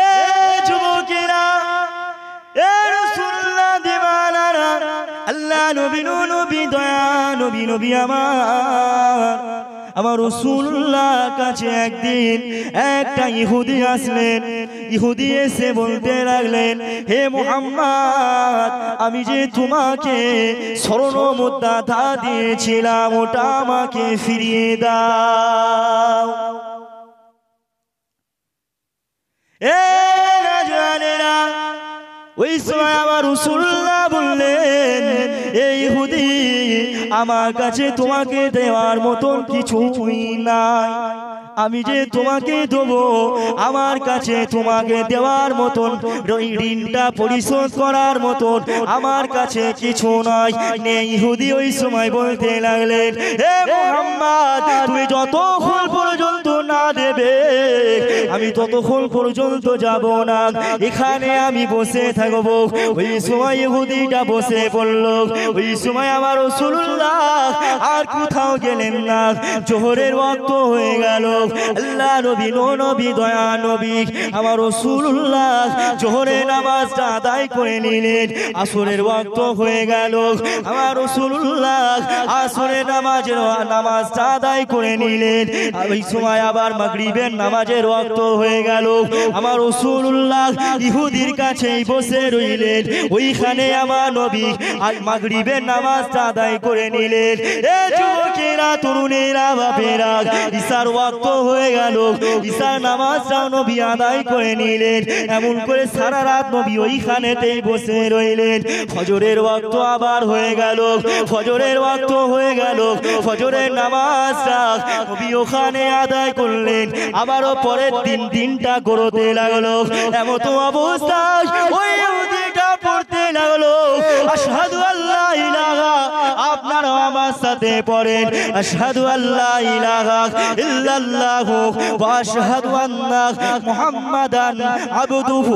এ যুবকেরা, এ রাসূলুল্লাহ দিওয়ানারা, আল্লাহ নবী নবী দয়া নবী নবী আমার রাসূলুল্লাহ কাছে একদিন একটা ইহুদি আসলেন। ইহুদি এসে বলতে লাগলেন, হে মুহাম্মদ, আমি যে তোমাকে স্বর্ণ মুদ্রা ধার দিয়েছিলাম ওটা আমাকে ফিরিয়ে দাও। এ রাজওয়ানেরা, ওই সময় আমার রাসূলুল্লাহ বললেন, এই ইহুদি, আমার কাছে তোমাকে দেওয়ার মতন কিছুই নাই। আমি যে তোমাকে দেবো, আমার কাছে তোমাকে দেওয়ার মতন, ঋণটা পরিশোধ করার মতন আমার কাছে কিছু নাই। ইহুদি ওই সময় বলতে লাগলেন, হে মুহাম্মদ, তুমি যতক্ষণ পর্যন্ত না দেবে আমি ততক্ষণ পর্যন্ত যাব না, এখানে আমি বসে থাকবো। ওই সময় ইহুদিটা বসে পড়ল। ওই সময় আমার রাসূলুল্লাহ আর কোথাও গেলেন না। জোহরের ওয়াক্ত হয়ে গেল। আল্লাহ নবী নবী দয়া নবী আমার রাসূলুল্লাহ জোহরের নামাজটা আদায় করে নিলেন। আসরের ওয়াক্ত হয়ে গেল। আমার রাসূলুল্লাহ আসরের নামাজটা আদায় করে নিলেন। ওই সময় আবার মাগরিবের নামাজের ওয়াক্ত হয়ে গেল। আমার রাসূলুল্লাহ ইহুদির কাছেই বসে রইলেন। ওইখানে আমার নবী মাগরিবের নামাজটা আদায় করে নিলেন। এ যুবকেরা, তরুণেরা, বাপেরা, ইশার ওয়াক্ত হয়ে গেল। ইশার নামাজটাও নবী আদায় করে নিলেন। এমন করে সারা রাত নবী ওইখানেতেই বসে রইলেন। ফজরের ওয়াক্ত আবার হয়ে গেল। ফজরের ওয়াক্ত হয়ে গেল। ফজরের নামাজটা নবী ওখানে আদায় করলেন। আবারও পরের দিনটা করতে লাগলো। এমন অবস্থায় ওই ইহুদিটা পড়তে লাগলো, আশহাদু আল্লা ইলাহা, আপনারা আমার সাথে পড়েন, আশহাদু আল্লা ইলাহা ইল্লাল্লাহু ওয়া আশহাদু আন্না মুহাম্মাদান আবদুহু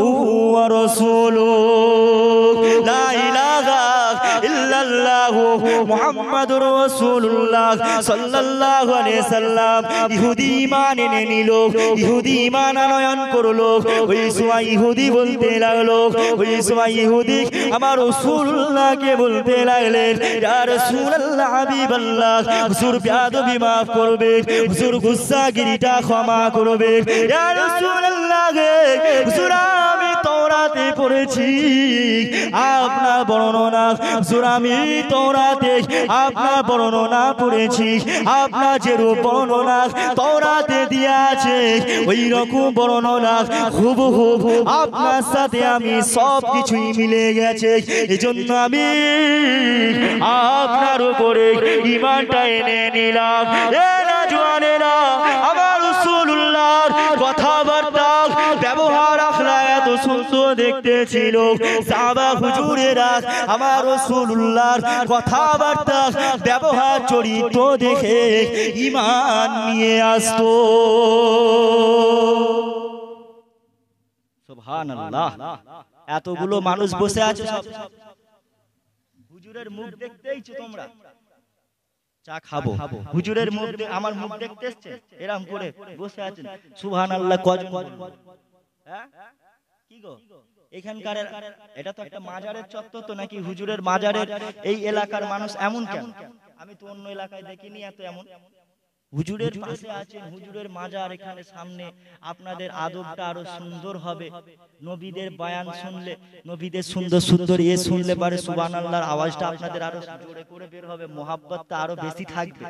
ওয়া রাসূলুহু, লা ইলাহা ইল্লাল্লাহু মুহাম্মাদুর রাসূলুল্লাহ সাল্লাল্লাহু আলাইহি সাল্লাম। ইহুদি ঈমান এনে নিল, ইহুদি ঈমান আনয়ন করলো। ওই সময় ইহুদি বলতে লাগলো, ওই সময় ইহুদি আমার রাসূলুল্লাহকে বলতে লাগলেন, ইয়া রাসূলুল্লাহ, হাবিবাল্লাহ, হুজুর বেয়াদবি maaf করবেন, হুজুর গুস্সাগিরিটা ক্ষমা করবেন। ইয়া রাসূলুল্লাহ, হুজুর আমি তাওরাতে পড়েছি আপনার বর্ণনা, হুজুর আমি তাওরাতে আপনার বর্ণনা পড়েছি, আপনার যে রূপ বর্ণনা তাওরাতে দেয়া আছে ওই রকম বর্ণনা হুবহু আপনার সাথে আমি সব কিছুই মিলে গেছে। এজন্য আমি আপনার উপরে ঈমানটা এনে নিলাম। এ নওজওয়ানেরা, আমার রাসূলুল্লাহর কথাবার্তা, ব্যবহার, আখলাক এত সুন্দর দেখতে ছিল। সাহাবা হুজুরেরা আমার রাসূলুল্লাহর কথাবার্তা, ব্যবহার, চরিত্র দেখে ঈমান নিয়ে আসতো। সুবহানাল্লাহ। এতগুলো মানুষ বসে আছে, সব হুজুরের মুখ দেখতেইছো তোমরা, চা খাবো, হুজুরের মুখ, আমার মুখ দেখতে এসছে, এরকম করে বসে আছেন। সুবহানাল্লাহ কজন? হ্যাঁ কি গো, এখানকার এটা তো একটা মাজারের চত্বর তো, নাকি হুজুরের মাজারের এই এলাকার মানুষ এমন কেন? আমি তো অন্য এলাকায় দেখিনি এত এমন। হুজুরের পাশে আছেন, হুজুরের মাজার এখানে সামনে, আপনাদের আদবটা আরো সুন্দর হবে। নবীদের বয়ান শুনলে, নবীদের সুন্দর সুন্দর শুনলে পারে সুবহানাল্লাহর আওয়াজটা আপনাদের আরো জোরে করে বের হবে, মোহাব্বতটা আরো বেশি থাকবে।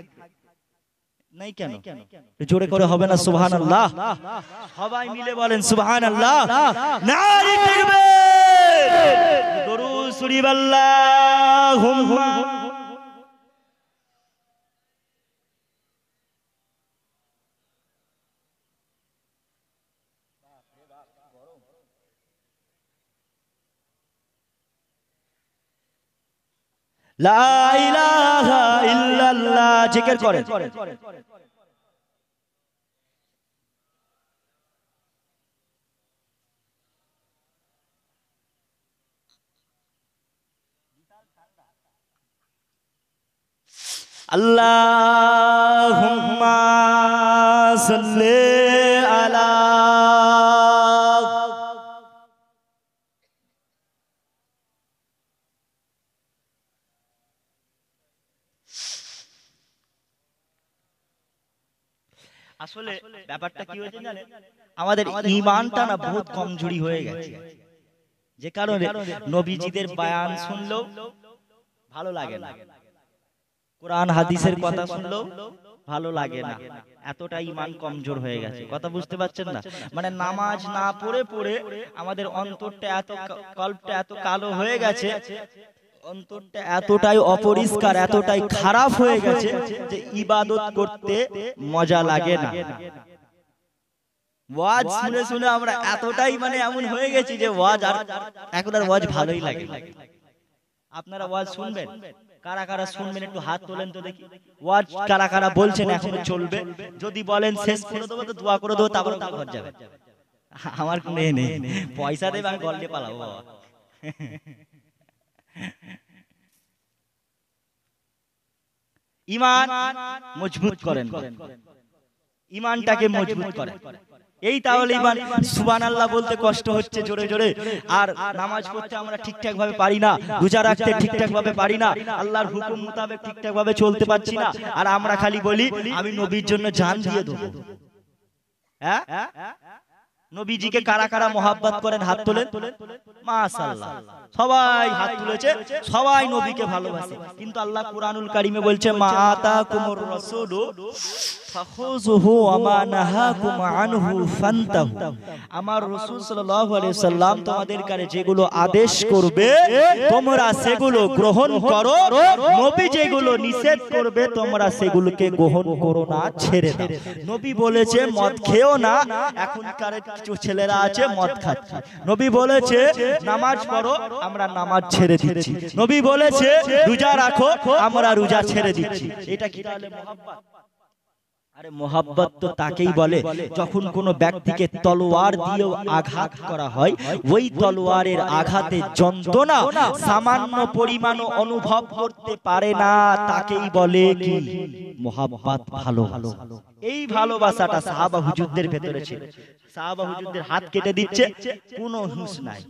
নাই কেন? জোরে করে হবে না সুবহানাল্লাহ? সবাই মিলে বলেন সুবহানাল্লাহ, নারে তাকবীর, দরুদ শরীফ, আল্লাহুম্মা লা ইলাহা ইল্লাল্লাহ, জিকির করেন। আল্লাহুম্মা সাল্লি আলা আসলে ব্যাপারটা কি হয়েছে জানেন, আমাদের ঈমানটা না বহুত কমজোরি হয়ে গেছে, যে কারণে নবীজিদের বয়ান শুনলেও ভালো লাগে না, কোরআন হাদিসের কথা শুনলেও ভালো লাগে না, এতটা ঈমান কমজোর হয়ে গেছে। কথা বুঝতে পারছেন না? মানে নামাজ না পড়ে পড়ে আমাদের অন্তরটা এত, কল্পটা এত কালো হয়ে গেছে, অন্তরটা এতটাই অপরিষ্কার, এতটাই খারাপ হয়ে গেছে যে ইবাদত করতে মজা লাগে না। ওয়াজ শুনে শুনে আমরা এতটাই মানে এমন হয়ে গেছি যে ওয়াজ আর এখন আর ওয়াজ ভালোই লাগে। আপনারা ওয়াজ শুনবেন? কারা কারা শুনবেন একটু হাত তোলেন তো দেখি। ওয়াজ কারা কারা বলছেন এখনো চলবে? যদি বলেন শেষ করে দেবো তো দোয়া করে দেবো, তারপর ঘর যাবে। আমার কোনো নেই, পয়সা দেবে আমি গল্পে পালাবো বাবা। ঈমান মজবুত করেন, ঈমানটাকে মজবুত করেন। এই তাহলে ঈমান। সুবহানাল্লাহ বলতে কষ্ট হচ্ছে জোরে জোরে, আর নামাজ পড়তে আমরা ঠিকঠাক ভাবে পারি না, রোজা রাখতে ঠিকঠাক ভাবে পারি না, আল্লাহর হুকুম মোতাবেক ঠিকঠাক ভাবে চলতে পারছি না, আর আমরা খালি বলি আমি নবীর জন্য জান দিয়ে দেবো। হ্যাঁ, নবীজিকে কারা কারা মহাব্বত করেন হাত তোলেন। মাশাআল্লাহ, সবাই হাত তুলেছে, সবাই নবীকে ভালোবাসে। কিন্তু আল্লাহ কুরআনুল কারীমে বলছে মা আতাকুমুর রাসূলু ফাখুযুহু ওয়া মা নাহাকুম আনহু ফান্তাহু। আমার রাসূল সাল্লাল্লাহু আলাইহি সাল্লাম তোমাদের কাছে যেগুলো আদেশ করবে তোমরা সেগুলো গ্রহণ করো, নবী যেগুলো নিষেধ করবে তোমরা সেগুলোকে গ্রহণ করো না, ছেড়ে দাও। নবী বলেছে মদ খেও না, এখনকার কিছু ছেলেরা আছে মদ খাচ্ছে। নবী বলেছে নামাজ পড়ো, আমরা নামাজ ছেড়ে দিচ্ছি। নবী বলেছে রোজা রাখো, আমরা রোজা ছেড়ে দিচ্ছি। এটা কি তাহলে মহব্বত? আরে মহব্বত তো তাকেই বলে যখন কোনো ব্যক্তিকে তলোয়ার দিয়ে আঘাত করা হয়, ওই তলোয়ারের আঘাতে যন্ত্রণা সামান্য পরিমাণ অনুভব করতে পারে না, তাকেই বলে কি মহব্বত, ভালোবাসা। এই ভালোবাসাটা সাহাবা হুজুরদের ভেতরে ছিল। সাহাবা হুজুরদের হাত কেটে দিচ্ছে, কোনো হুঁশ নাই।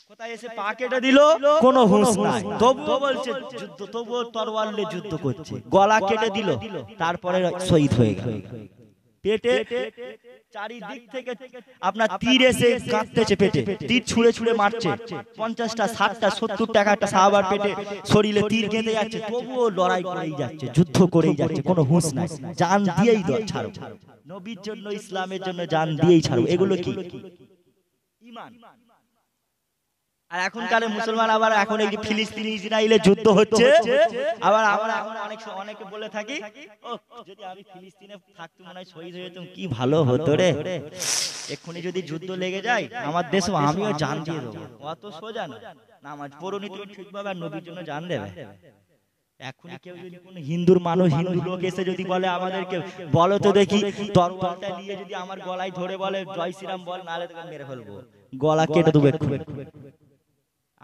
কোথায় এসে পা কেটে দিল, কোনো হুঁশ নাই। তবুও বলছে যুদ্ধ, তবুও তরোয়ার নিয়ে যুদ্ধ করছে। গলা কেটে দিল, তারপরে শহীদ হয়ে গেল। পেটে চারিদিক থেকে আপনার তীর এসে কাঁদতেছে, পেটে তীর ছুঁড়ে ছুঁড়ে মারছে। 50টা 60টা 70টা একটা সাহাবার পেটে শরীরে তীর গেঁথে যাচ্ছে, তবুও লড়াই করেই যাচ্ছে, যুদ্ধ করেই যাচ্ছে, কোনো হুঁশ নাই। জান দিয়েই ছাড়ো, নবীর জন্য, ইসলামের জন্য জান দিয়েই ছাড়ো। এগুলো কি ঈমান? আর এখনকার মুসলমান আবার এখন এই যে ফিলিস্তিন ইসরায়েলের যুদ্ধ হচ্ছে, আবার আমরা অনেকে বলে থাকি ও যদি আমি ফিলিস্তিনে থাকতাম মনে হয় শহীদ হয়ে যেতাম, কি ভালো হতো রে। এক্ষুনি যদি যুদ্ধ লেগে যায় আমার দেশ, আমিও জান দিয়ে দেবো। অত সোজা না। নামাজ পড়ুনি তুমি ঠিকভাবে, আর নবীর জন্য জান দেবে। এখনই কেউ যদি কোনো হিন্দুর মানুষ, হিন্দু লোক এসে যদি বলে আমাদেরকে বলো তো দেখি, তরবারটা নিয়ে যদি আমার গলায় ধরে বলে জয় শ্রীরাম বল, নাহলে তোকে মেরে ফেলবো, গলা কেটে দেবো এক্ষুনি।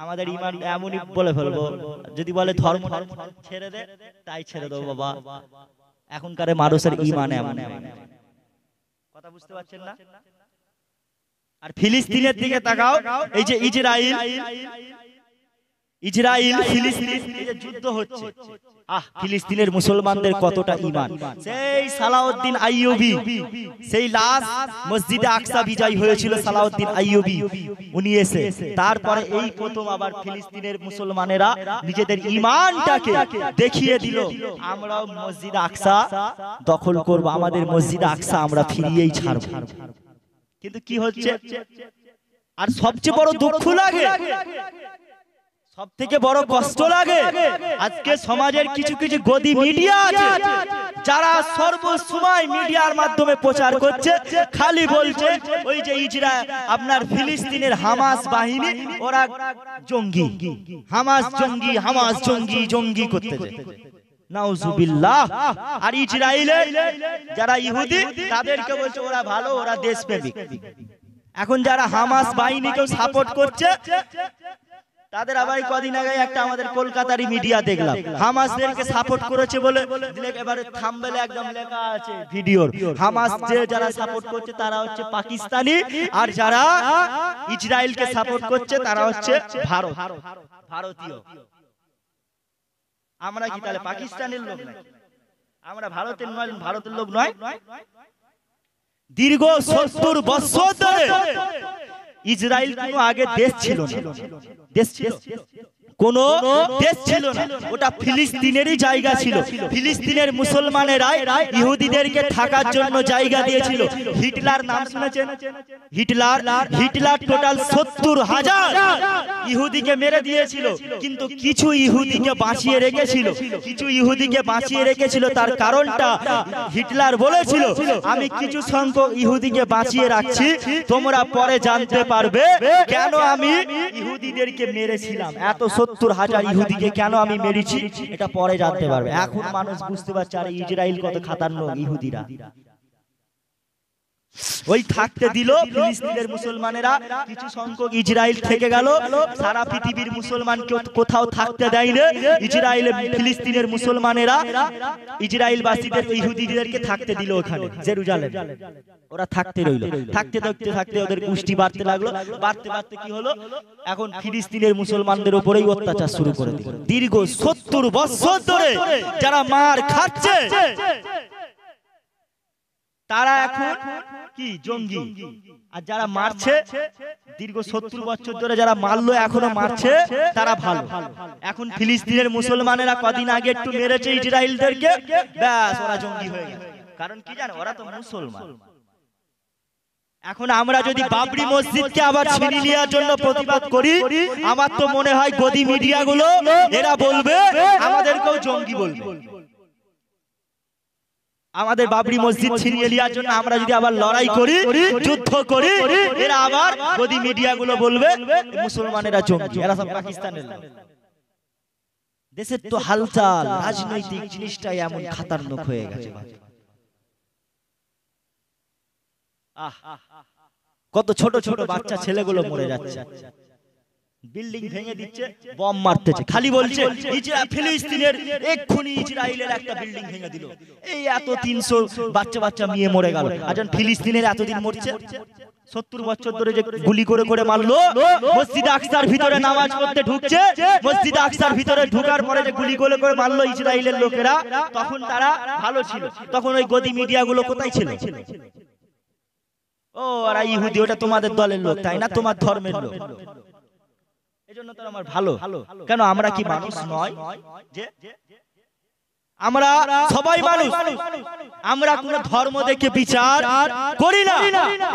আমাদের ঈমান এমনই বলে ফেলবো। যদি বলে ধর্ম ছেড়ে দে, তাই ছেড়ে দেবো বাবা। এখনকার মানুষের ঈমান এমন। কথা বুঝতে পারছেন না? আর ফিলিস্তিনের দিকে তাকাও, এই যে ইসরায়েল ফিলিস্তিন যুদ্ধ হচ্ছে, ফিলিস্তিনের মুসলমানদের কতটা ঈমান। সেই সালাউদ্দিন আইয়ুবী, সেই লাশ মসজিদে আকসা বিজয় হয়েছিল সালাউদ্দিন আইয়ুবী, উনি এসে তারপরে এই প্রথম আবার ফিলিস্তিনের মুসলমানেরা নিজেদের ঈমানটাকে দেখিয়ে দিল, আমরাও মসজিদ আকসা দখল করব, আমাদের মসজিদ আকসা আমরা ফিরিয়েই ছাড়ব। কিন্তু কি হচ্ছে, আর সবচেয়ে বড় দুঃখ লাগে, সব থেকে বড় কষ্ট লাগে, আজকে সমাজের কিছু কিছু গদি মিডিয়া আছে যারা সর্বসময় মিডিয়ার মাধ্যমে প্রচার করছে, খালি বলছে ওই যে ইসরায়েল আপনার ফিলিস্তিনের হামাস বাহিনী ওরা জঙ্গি, হামাস জঙ্গি, হামাস জঙ্গি, জঙ্গি করতেছে। নাউজুবিল্লাহ। আর ইসরায়েলের যারা ইহুদি তাদেরকে বলছে ওরা ভালো, ওরা দেশপ্রেমিক। এখন যারা হামাস বাহিনীকেও সাপোর্ট করছে, তাদের আবার কদিন আগে একটা আমাদের কলকাতারই মিডিয়া দেখলাম হামাসদেরকে সাপোর্ট করেছে বলে এবারে থাম্বনেলে একদম লেখা আছে ভিডিওর, হামাস যে যারা সাপোর্ট করছে তারা হচ্ছে পাকিস্তানি, আর যারা ইসরায়েলকে সাপোর্ট করছে তারা হচ্ছে ভারতীয়। আমরা কি তাহলে পাকিস্তানের লোক নাকি? আমরা ভারতের নয়, ভারতের লোক নয়। দীর্ঘ 70 বছর ধরে ইসরায়েল কোনো আগে দেশ ছিল না, দেশ ছিল কোন দেশ ছিল না, ওটা ফিলিস্তিনেরই জায়গা ছিল। ফিলিস্তিনের মুসলমানেরা ইহুদিদেরকে থাকার জন্য জায়গা দিয়েছিল। হিটলার নাম শুনেছেন? হিটলার টোটাল 70,000 ইহুদিকে মেরে দিয়েছিল, কিন্তু কিছু ইহুদিকে বাঁচিয়ে রেখেছিল। তার কারণটা হিটলার বলেছিল, আমি কিছু সংখ্যক ইহুদিকে বাঁচিয়ে রাখছি, তোমরা পরে জানতে পারবে কেন আমি ইহুদিদেরকে মেরেছিলাম। এত 70,000 ইহুদিকে কেন আমি মেরেছি এটা পরে জানতে পারবে। এখন মানুষ বুঝতে পারছে আর ইসরায়েল কত খতরনাক ইহুদিরা। ওই থাকতে দিল ফিলিস্তিনের মুসলমানেরা, কিছু সংখ্যক ইসরায়েল থেকে গেল। সারা পৃথিবীর মুসলমানকে কোথাও থাকতে দেয়নি। ইসরায়েলে ফিলিস্তিনের মুসলমানেরা ইসরায়েলবাসীদের ইহুদিদেরকে থাকতে দিল ওখানে জেরুজালেম। ওরা থাকতে রইল। থাকতে ওদের গোষ্ঠী বাড়তে লাগলো। বাড়তে কি হলো, এখন ফিলিস্তিনের মুসলমানদের উপরেই অত্যাচার শুরু করে দিল। দীর্ঘ 70 বছর ধরে যারা মার খাচ্ছে তারা এখন কি জঙ্গি, আর যারা মারছে দীর্ঘ 70 বছর ধরে যারা মারলো এখনো মারছে তারা ভালো। এখন ফিলিস্তিনের মুসলমানেরা কদিন আগে একটু মেরেছে ইসরায়েলদেরকে, ব্যাস ওরা জঙ্গি হয়ে গেছে। কারণ কি জানো, ওরা তো মুসলমান। এখন আমরা যদি বাবরি মসজিদকে আবার ছিনিয়ে নেওয়ার জন্য প্রতিবাদ করি, আমার তো মনে হয় গদি মিডিয়া গুলো এরা বলবে আমাদেরকেও জঙ্গি বলবে। আমাদের বাবরি মসজিদ ছিনিয়ে নেওয়ার জন্য আমরা যদি আবার লড়াই করি, যুদ্ধ করি, এরা আবার গদি মিডিয়া গুলো বলবে মুসলমানেরা জঙ্গি, এরা সব পাকিস্তানের লোক। দেশের তো হালচাল রাজনৈতিক জিনিসটাই এমন খতরনাক হয়ে গেছে। কত ছোট ছোট বাচ্চা ছেলেগুলো মরে যাচ্ছে, বিল্ডিং ভেঙে দিচ্ছে, বম মারতেছে, খালি বলছে ফিলিস্তিনের এক্ষুনি ইসরায়েলের একটা বিল্ডিং ভেঙে দিল, এই এত 300 বাচ্চা মেয়ে মরে গেল। আর যখন ফিলিস্তিনের এতদিন মরছে, 70 বছর ধরে যে গুলি করে মারলো, মসজিদ আকসার ভিতরে নামাজ পড়তে ঢুকছে, মসজিদ আকসার ভিতরে ঢোকার পরে যে গুলি করে মারলো ইসরায়েলের লোকেরা, তখন তারা ভালো ছিল। তখন ওই গদি মিডিয়া গুলো কোথায় ছিল? ও আর ইহুদি, ওটা তোমাদের দলের লোক, তাই না? তোমার ধর্মের লোক, এজন্য তো আমার ভালো। কেন আমরা কি মানুষ নয়? যে আমরা সবাই মানুষ, আমরা কোন ধর্ম দেখে বিচার করি না,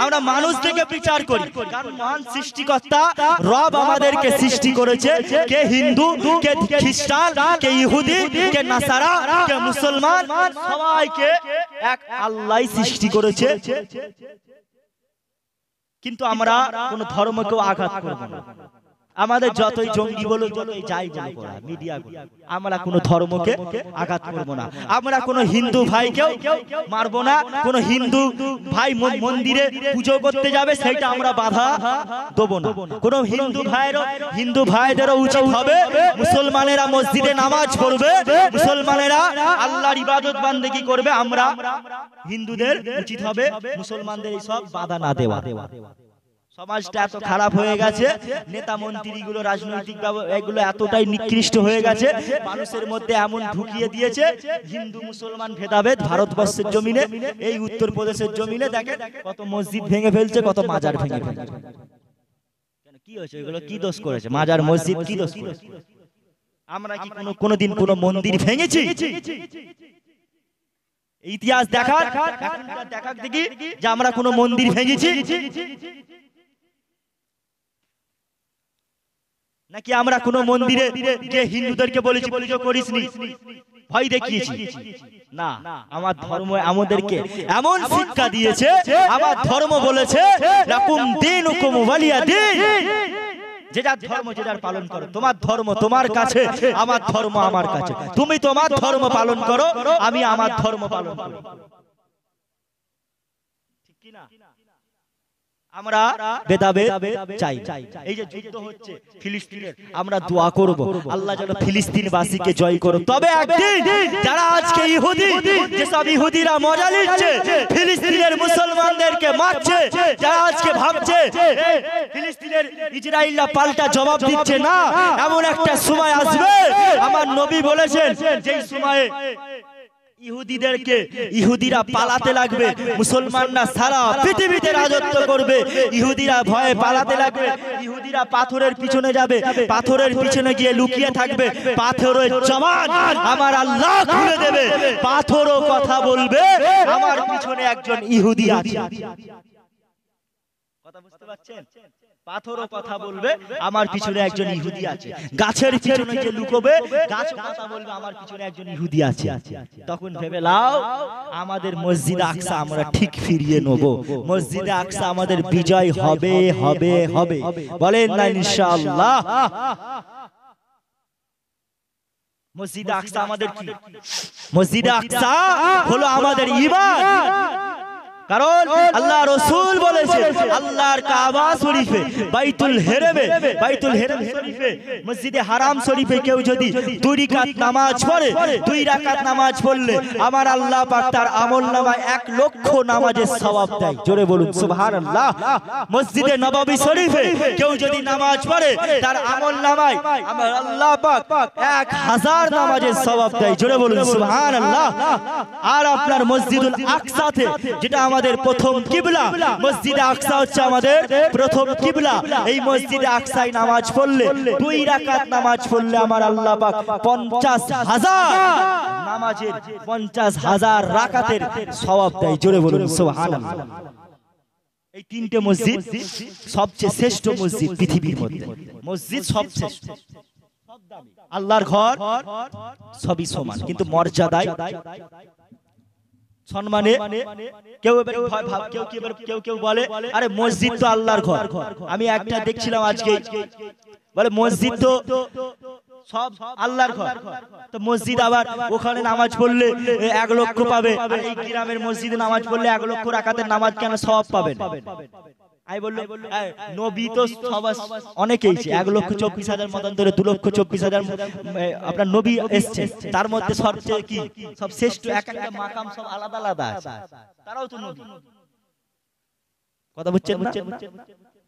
আমরা মানুষ দেখে বিচার করি। কারণ মহান সৃষ্টিকর্তা রব আমাদেরকে সৃষ্টি করেছে, কে হিন্দু, কে খ্রিস্টান, কে ইহুদি, কে নাসারা, কে মুসলমান, সবাইকে এক আল্লাহই সৃষ্টি করেছে। কিন্তু আমরা কোন ধর্মকেও আঘাত করব না। আমাদের যতই জঙ্গি বলো, যতই যাই বলো মিডিয়া, আমরা কোন ধর্মকে আঘাত করব না। আমরা কোন হিন্দু ভাইকেও মারবো না। কোন হিন্দু ভাই মন্দিরে পুজো করতে যাবে, সেটা আমরা বাধা দেবো না। কোন হিন্দু ভাইদেরও উচিত হবে, মুসলমানেরা মসজিদে নামাজ পড়বে, মুসলমানেরা আল্লাহর ইবাদত বান্দেগি করবে, আমরা হিন্দুদের উচিত হবে মুসলমানদের এইসব বাধা না দেওয়া। সমাজটা এত খারাপ হয়ে গেছে, নেতা মন্ত্রীগুলো রাজনৈতিক এগুলো এতটাই নিকৃষ্ট হয়ে গেছে, মানুষের মধ্যে এমন ঢুকিয়ে দিয়েছে হিন্দু মুসলমান ভেদাভেদ। ভারতবর্ষের জমিনে, এই উত্তরপ্রদেশের জমিনে দেখেন কত মসজিদ ভেঙে ফেলছে, কত মাজার ভেঙে ফেলছে। কি হয়েছে? এগুলো কি দোষ করেছে? মাজার মসজিদ কি দোষ করেছে? আমরা কি কোনোদিন কোন মন্দির ভেঙেছি? ইতিহাস দেখার দেখি যে আমরা কোন মন্দির ভেঙেছি, নাকি আমরা কোন মন্দিরে গিয়ে হিন্দুদেরকে বলেছি পুজো করিসনি, ভয় দেখিয়েছি? না, আমার ধর্ম আমাদেরকে এমন শিক্ষা দিয়েছে, আমার ধর্ম বলেছে লাকুম দীনুকুম ওয়ালিয়া দীন, যে যার ধর্ম যে যার পালন করো। তোমার ধর্ম তোমার কাছে, আমার ধর্ম আমার কাছে। তুমি তোমার ধর্ম পালন করো, আমি আমার ধর্ম পালন করি, ঠিক কি না? আমরা ভেদাভেদ চাই। এই যে যুদ্ধ হচ্ছে ফিলিস্তিনের, আমরা দোয়া করব আল্লাহ যেন ফিলিস্তিনবাসীকে জয় করুক। তবে একদিন যারা আজকে ইহুদি, যেসব ইহুদিরা মজা নিচ্ছে, ফিলিস্তিনের মুসলমানদেরকে মারছে, যারা আজকে ভাবছে ফিলিস্তিনের ইসরায়েলরা পাল্টা জবাব দিচ্ছে না, এমন একটা সময় আসবে, আমার নবী বলেছেন, যেই সময়ে ইহুদিদেরকে ইহুদিরা পালাতে লাগবে, মুসলমানরা সারা পৃথিবীতে রাজত্ব করবে। ইহুদিরা ভয়ে পালাতে লাগবে, ইহুদিরা পাথরের পিছনে যাবে, পাথরের পিছনে গিয়ে লুকিয়ে থাকবে। পাথরের জবান আমার আল্লাহ খুলে দেবে, পাথরও কথা বলবে আমার পিছনে একজন ইহুদি আছে। কথা বুঝতে পারছেন? পাথরও কথা বলবে আমার পিছনে একজন ইহুদি আছে। গাছের পিছনে যে লুকোবে, গাছ কথা বলবে আমার পিছনে একজন ইহুদি আছে। তখন ভেবে লাও আমাদের মসজিদ আকসা আমরা ঠিক ফিরিয়ে নেব। মসজিদে আকসা আমাদের বিজয় হবে হবে হবে, বলেন না ইনশাআল্লাহ। মসজিদে আকসা আমাদের কি? মসজিদে আকসা হলো আমাদের ঈমান। কারণ আল্লাহ রাসূল বলেছে আল্লাহর কাবা শরীফে, বাইতুল হেরেমে, বাইতুল হেরেম শরীফে, মসজিদে হারাম শরীফে কেউ যদি 2 রাকাত নামাজ পড়ে, 2 রাকাত নামাজ পড়লে আমার আল্লাহ পাক তার আমলনামায় 1 লক্ষ নামাজের সওয়াব দেয়। জোরে বলুন সুবহানাল্লাহ। মসজিদে নববী শরীফে কেউ যদি নামাজ পড়ে তার আমলনামায় আমার আল্লাহ পাক 1000 নামাজের সওয়াব দেয়। জোরে বলুন সুবহানাল্লাহ। আর আপনার মসজিদুল আকসাতে, যেটা আমাদের প্রথম কিবলা, মসজিদে আকসা হচ্ছে আমাদের প্রথম কিবলা। এই মসজিদে আকসায় নামাজ পড়লে, 2 রাকাত নামাজ পড়লে আমার আল্লাহ পাক 50,000 নামাজের 50,000 রাকাতের সওয়াব দেয়। জোরে বলুন সুবহানাল্লাহ। এই 3টে মসজিদ সবচেয়ে শ্রেষ্ঠ মসজিদ পৃথিবীর মধ্যে। মসজিদ সবচেয়ে শ্রেষ্ঠ, আল্লাহর ঘর সবই সমান, কিন্তু মর্যাদায় সম্মানে কেউ কেউ বলে আরে মসজিদ তো আল্লাহর ঘর। আমি একটা দেখছিলাম আজকে, বলে মসজিদ তো সব আল্লাহর ঘর, তো মসজিদ আবার ওখানে নামাজ পড়লে 1 লক্ষ পাবে, আর এই গ্রামের মসজিদে নামাজ পড়লে 1 লক্ষ রাকাতের নামাজ কেন সওয়াব পাবেন? আমি বললাম নবী তো অনেকেই 1,24,000 মতান্তরে 2,24,000 আপনার নবী এসেছে, তার মধ্যে সবচেয়ে কি সব শ্রেষ্ঠ এক একটা মাকাম সব আলাদা আলাদা আছে, তারাও তো নবী। কথা বুঝছেন না?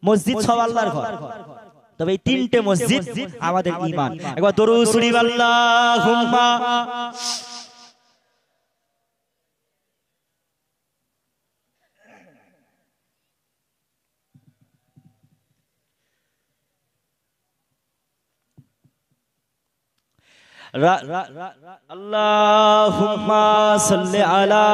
মসজিদ সব আল্লাহর ঘর, তবে এই 3টে মসজিদ আমাদের ঈমান। একবার দরুদ শরীফ আল্লাহুম্মা আল্লাহুম্মা সাল্লি আলা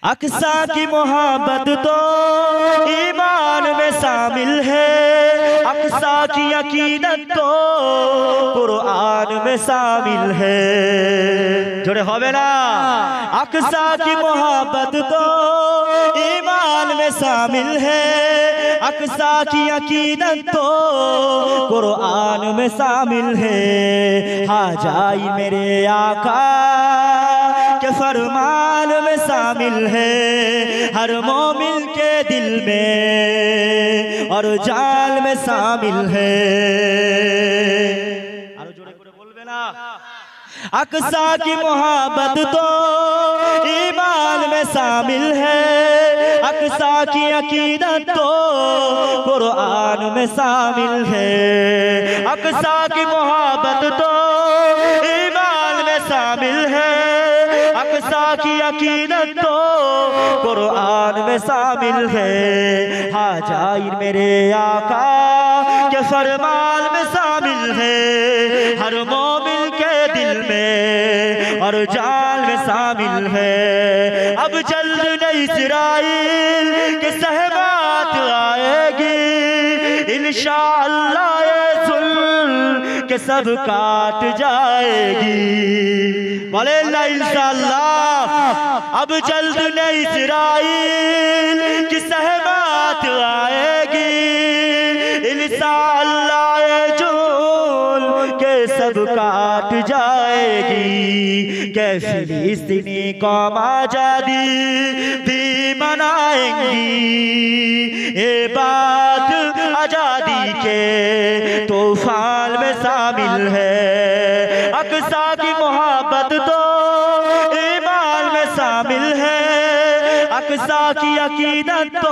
अक्सा की मोहब्बत तो ईमान में शामिल है, अक्सा की यकीनत तो कुरान में शामिल है। जोड़े होवे ना, अक्सा की मोहब्बत तो ईमान में शामिल है, अक्सा की यकीनत तो कुरान में शामिल है। हाँ जाई मेरे आका के फरमान में शामिल है, हर मोमिन के दिल में और जान में शामिल है। अक्सा की मोहब्बत तो ईमान में शामिल है, अक्सा की अकीदत तो कुरान में शामिल है। अक्सा की मोहब्बत तो ईमान में शामिल है, अक्सा की अकीदत तो कुरान में शामिल है। हाजाइर मेरे आका के फरमान में शामिल है, हर मोमिन के दिल में और जान में शामिल है। अब जल्द न इस्राइल के सहबात आएगी, इंशाअल्लाह ये जुल्म के सब काट जाएगी। बोले ना इंशाअल्लाह। अब जल्द न इस्राइल की सहबात आएगी, इंशाअल्लाह ये जुल्म के सब काट जाएगी। के फिलिस्तीनी कौम आजादी भी मनाएंगी, ये बात आजादी के तूफान में शामिल है। अक्सा की मोहब्बत तो ईमान में शामिल है, अक्सा की अकीदत तो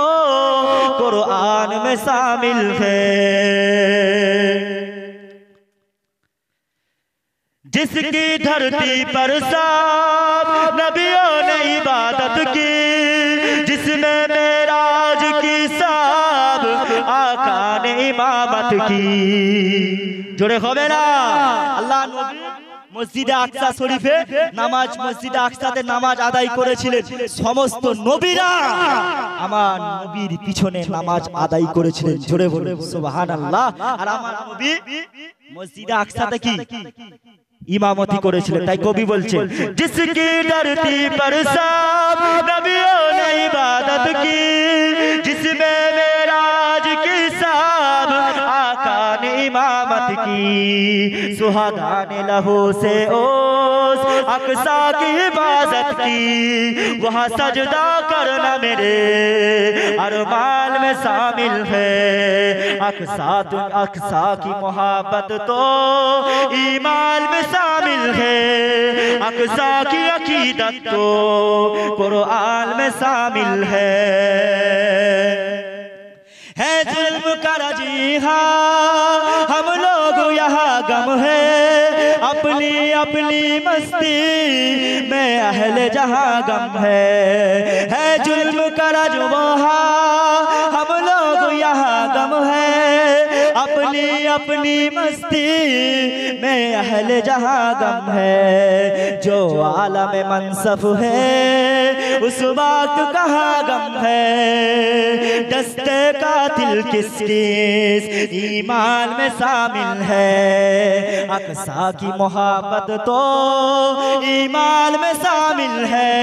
कुरान में शामिल है। जिसकी धरती पर सब नबियों ने इबादत की, जिसमें मेराज की सब आका ने इमामत की। जोड़े होबे ना আল্লাহ নবী মসজিদে আকসা শরীফে নামাজ, মসজিদে আকসাতে নামাজ আদায় করেছিলেন। সমস্ত নবীরা আমার নবীর পিছনে নামাজ আদায় করেছিলেন। জোরে বলুন সুবহানাল্লাহ। আর আমার নবী মসজিদে আকসাতে কি इमामती করেছিলেন। তাই কবি বলছেন जिसकी धरती पर सब नबियों ने इबादत की, जिसमें मेराज की सब आका ने इमामत की। सुहागा ने लहू से ओस अक्सा की हिफाजत की, वहाँ सजदा करना मेरे अरमान में शामिल है। अक्सा की मोहब्बत तो ईमान में शामिल है, अक्सा की अकीदत तो कुरान में शामिल है। जुल्म का रजीहा हम लोग यहाँ गम है, अपनी अपनी मस्ती में अहले जहाँ गम है। जुल्म का रजवा हम लोग यहाँ गम है, अपनी अपनी मस्ती में अहले जहाँ गम है। जो आलम मनसफ है उस वक्त कहाँ गम है, दस्ते कातिल किस किस ईमान में शामिल है। अक्सा की मोहब्बत तो ईमान में शामिल है,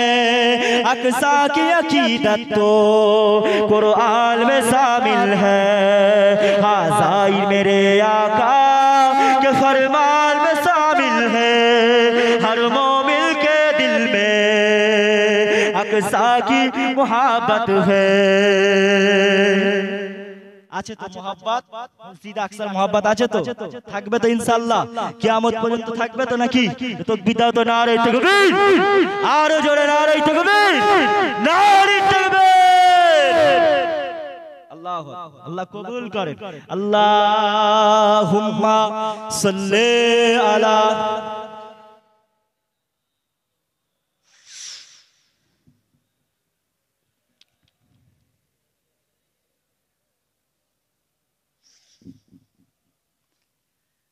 अक्सा की अकीदत तो कुरान में शामिल है। हाज़ाई मेरे आका के फरमान में शामिल है, हर मोमिन के दिल में अक्सा की मोहब्बत है। আছে তো মোহাব্বত, মসজিদ আকসার মোহাব্বত আছে তো, থাকবে তো ইনশাআল্লাহ, কিয়ামত পর্যন্ত থাকবে তো নাকি? তাকবীর দাও তো, নারে তাকবীর, আরো জোরে নারে তাকবীর, নারে তাকবীর। আল্লাহু আকবার। আল্লাহ কবুল করেন। আল্লাহুম্মা সাল্লি আলা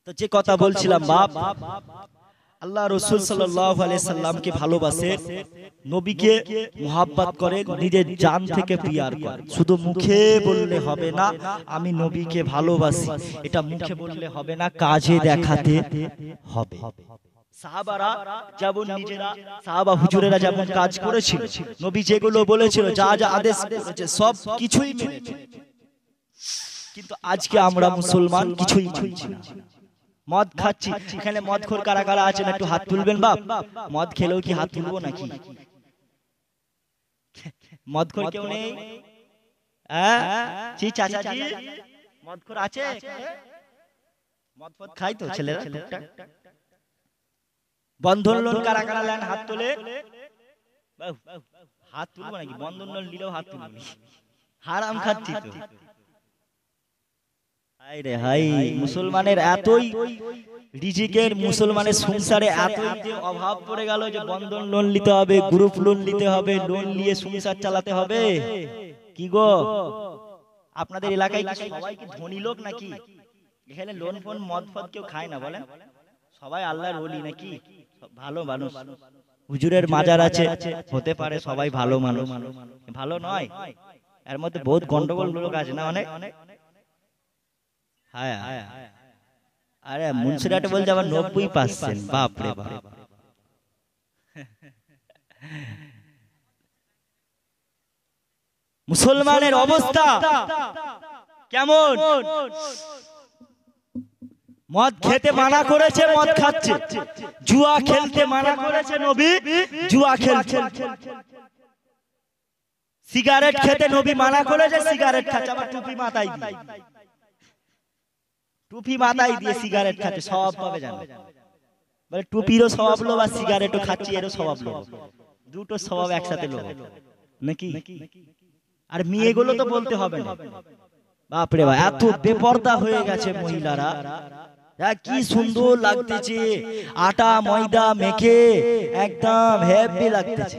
তো যে কথা বলছিলাম বাপ, আল্লাহ রাসূল সাল্লাল্লাহু আলাইহি সাল্লামকে ভালোবাসে, নবীকে মুহাব্বত করে, নিজের জান থেকে প্রিয়ার করে। শুধু মুখে বললে হবে না আমি নবীকে ভালোবাসি, এটা মুখে বললে হবে না, কাজে দেখাতে হবে। সাহাবারা যেমন নিজেরা, সাহাবা হুজুরেরা যেমন কাজ করেছিল, নবী যেগুলো বলেছিল, যা যা আদেশ করেছে সব কিছুই মেনেছে। কিন্তু আজকে আমরা মুসলমান কিছুই মানছি না। মদ খাচ্ছি, এখানে মদখোর কারা কারা আছেন একটু হাত তুলবেন বাপ। মদ খেলেও কি হাত তুলবো নাকি? মদখোর কেউ নেই? জি চাচাজি মদখোর আছে? মদ ফদ খাই তো ছেলেরা টুকটাক। বন্ধন লোন কারা কারা নেন হাত তোলে? হাত তুলবো নাকি? বন্ধন লোন নিলেও হাত তুলবি, হারাম খাচ্ছি তো। হায়রে হাই, মুসলমানের এতই রিজিকের, মুসলমানের সংসারে এতই যে অভাব পড়ে গেল যে বন্ধন লোন নিতে হবে, গ্রুপ লোন নিতে হবে, লোন নিয়ে সংসার চালাতে হবে। কি গো আপনাদের এলাকায় কি সবাই কি ধনী লোক নাকি? এখানে লোন ফোন মদ ফদ কেউ খায় না বলেন? সবাই আল্লাহর ওলি নাকি? ভালো মানুষ, হুজুরের মাজার আছে, হতে পারে সবাই ভালো মানুষ। ভালো নয়, এর মধ্যে বহুত গন্ডগোল লোক আছে না অনেক। আরে মুন্সিরাটে বলছে আবার 90%, বাপ রে বাপ। মুসলমানের অবস্থা কেমন? মদ খেতে মানা করেছে, মদ খাচ্ছে। জুয়া খেলতে মানা করেছে নবী, জুয়া খেলছে। সিগারেট খেতে নবী মানা করেছে, সিগারেট খাচ্ছে। আবার টুপি মাথায় দিয়ে, টুপি মাথায় দিয়ে সিগারেট খাচ্ছে, সওয়াব পাবে জানো? বলে টুপিরও সওয়াব লো আর সিগারেটও খাচ্ছি এরও সওয়াব লো, দুটো সওয়াব একসাথে লো। নাকি? আর মেয়েগুলো তো বলতে হবে না, বাপরে বাপ এত বেপরদা হয়ে গেছে মহিলারা, কি সুন্দর লাগতেছে, আটা ময়দা মেখে একদম হেভি লাগতেছে।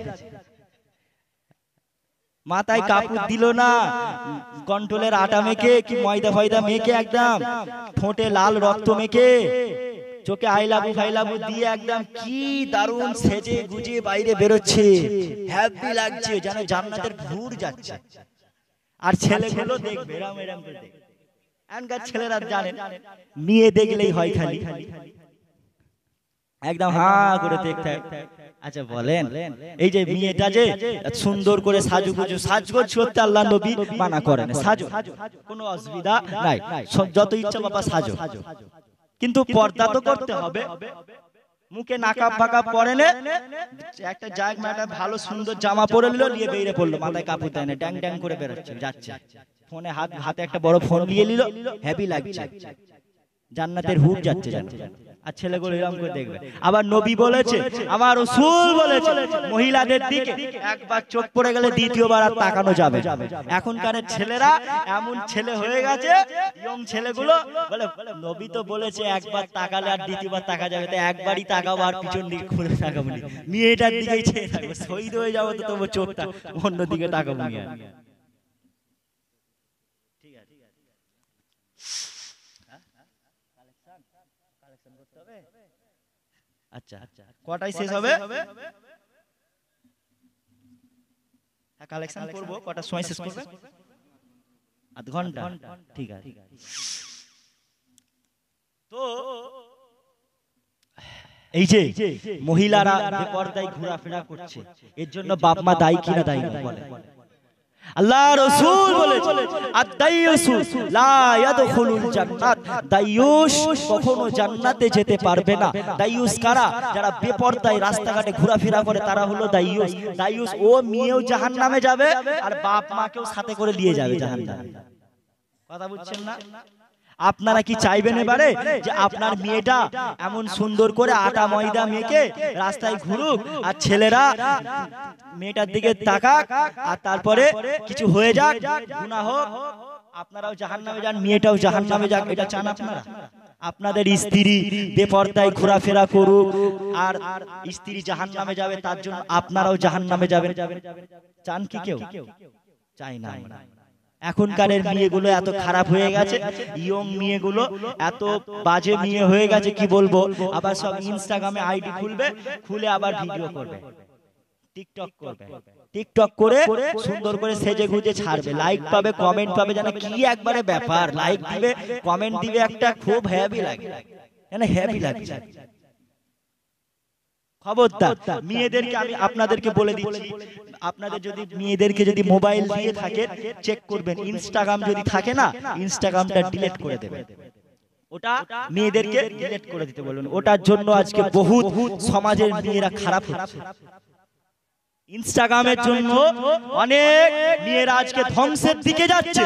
মাথায় কাপড় দিল না, কন্ট্রোলের আটা মেখে কি ময়দা ফয়দা মেখে একদম ঠোঁটে লাল রক্ত মেখে চোখে আইলাবু ফাইলাবু দিয়ে একদম কি দারুণ সেজে গুজে বাইরে বেরোচ্ছে, হ্যাপি লাগছে, যেন জান্নাতের ভুর যাচ্ছে। আর ছেলেগুলো দেখবে এরম এরম করে দেখবে, এখনকার ছেলেরা জানেন মেয়ে দেখলেই হয় খালি একদম হা করে দেখতে। আচ্ছা বলেন, এই যে মেয়েটা যে সুন্দর করে সাজুগুজু সাজগোজ করতে আল্লাহ নবী মানা করেন, সাজো কোনো অসুবিধা নাই, যত ইচ্ছা বাবা সাজো, কিন্তু পর্দা তো করতে হবে। মুখে নাকাব ফাকাব পরে নে, একটা জায়গা ভালো সুন্দর জামা পরে নিল, নিয়ে বেরিয়ে পড়লো, মাথায় কাপড় দেয় না, ড্যাং ড্যাং করে বেরোচ্ছে যাচ্ছে, ফোনে হাতে একটা বড় ফোন নিয়ে নিল, হ্যাপি লাগছে, জান্নাতের হুর যাচ্ছে যাচ্ছে। আর ছেলেগুলো এরকম করে দেখবে। আবার নবী বলেছে, আমার রাসূল বলেছে, মহিলাদের দিকে একবার চোখ পড়ে গেলে দ্বিতীয়বার আর তাকানো যাবে। এখনকার ছেলেরা এমন ছেলে হয়ে গেছে, ইয়ং ছেলেগুলো বলে নবী তো বলেছে একবার তাকালে আর দ্বিতীয়বার তাকা যাবে, তো একবারই তাকাবো আর পিছন দিকে ঘুরে তাকাবো না, মেয়েটার দিকেই চেয়ে থাকবো, শহীদ হয়ে যাবো তো তবু চোখটা অন্যদিকে তাকাবো না। আচ্ছা কটায় শেষ হবে? কালেকশন করব কটার সময় শেষ করবে? আধ ঘন্টা, ঠিক আছে। তো এই যে মহিলারা বেপরদায় ঘোরাফেরা করছে, এর জন্য বাপ মা দায়ী কিনা দায়ী না বলে? আল্লাহ রাসূল বলেছেন, আদ-দাইয়ুসু লা ইয়াদখুলুল জান্নাত, দাইয়ুস কখনো জান্নাতে যেতে পারবে না। দাইয়ুস কারা? যারা বেপরদায় রাস্তাঘাটে ঘোরাফেরা করে, তারা হলো দাইয়ুস। দাইয়ুস ও মেয়েও জাহান্নামে যাবে আর বাপ মাকেও সাথে করে নিয়ে যাবে জাহান্নামে। কথা বুঝছেন না? আপনারা কি চাইবেন এবারে যে আপনার মেয়েটা এমন সুন্দর করে আটা ময়দা মেখে রাস্তায় ঘুরুক, আর ছেলেরা মেয়েটার দিকে তাকাক, আর তারপরে কিছু হয়ে যাক, গুনাহ হোক, আপনারাও জাহান্নামে যান, মেয়েটাও জাহান্নামে যাক? এটা চান আপনারা? আপনাদের স্ত্রী বেপরদায় ঘোরাফেরা করুক আর স্ত্রী জাহান্নামে যাবে, তার জন্য আপনারাও জাহান্নামে যাবেন? চান কি কেউ? চাই না। এখনকার মেয়েগুলো এত খারাপ হয়ে গেছে, ইয়ং মেয়েগুলো এত বাজে মেয়ে হয়ে গেছে, কি বলবো। আবার সব ইনস্টাগ্রামে আইডি খুলবে, খুলে আবার ভিডিও করবে, টিকটক করবে, টিকটক করে সুন্দর করে সেজে গুজে ছাড়বে, লাইক পাবে, কমেন্ট পাবে, জানে কি একবারে ব্যাপার, লাইক দিবে, কমেন্ট দিবে, একটা খুব হ্যাপি লাগে, জানে হ্যাপি লাগছে। খবরদার মেয়েদেরকে আমি আপনাদেরকে বলে দিচ্ছি, আপনাদের যদি মেয়েদেরকে যদি মোবাইল দিয়ে থাকে চেক করবেন, ইনস্টাগ্রাম যদি থাকে না, ইনস্টাগ্রামটা ডিলিট করে দেবেন, ওটা মেয়েদেরকে ডিলিট করে দিতে বলুন। ওটার জন্য আজকে বহুত সমাজের মেয়েরা খারাপ হচ্ছে, ইনস্টাগ্রামের জন্য অনেক মেয়েরা আজকে ধ্বংসের দিকে যাচ্ছে।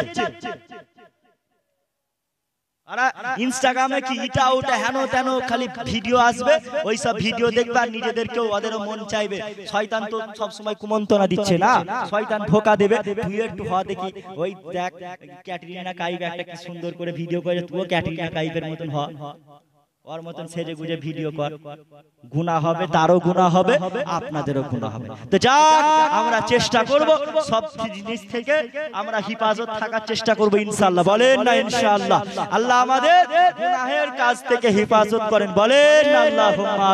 ইনস্টাগ্রামে কি ইটা ওটা হেন তেন খালি ভিডিও আসবে, ওই সব ভিডিও দেখবে আর নিজেদেরকেও ওদেরও মন চাইবে। শয়তান তো সব সময় কুমন্ত্রণা দিচ্ছে না, শয়তান ধোকা দেবে, তুই একটু হ দেখি, ওই দেখ ক্যাটরিনা কাইফ একটা কি সুন্দর করে ভিডিও করে, তুইও ক্যাটরিনা কাইফের মতন হ, ওর মতন সেজে গুজে ভিডিও কর, গুনাহ হবে, তারও গুনাহ হবে, আপনাদেরও গুনাহ হবে। তো যাক, আমরা চেষ্টা করব সব জিনিস থেকে আমরা হিফাজত থাকার চেষ্টা করব ইনশাআল্লাহ। বলেন না ইনশাআল্লাহ? আল্লাহ আমাদের গুনাহের কাজ থেকে হিফাজত করেন, বলেন আল্লাহুম্মা।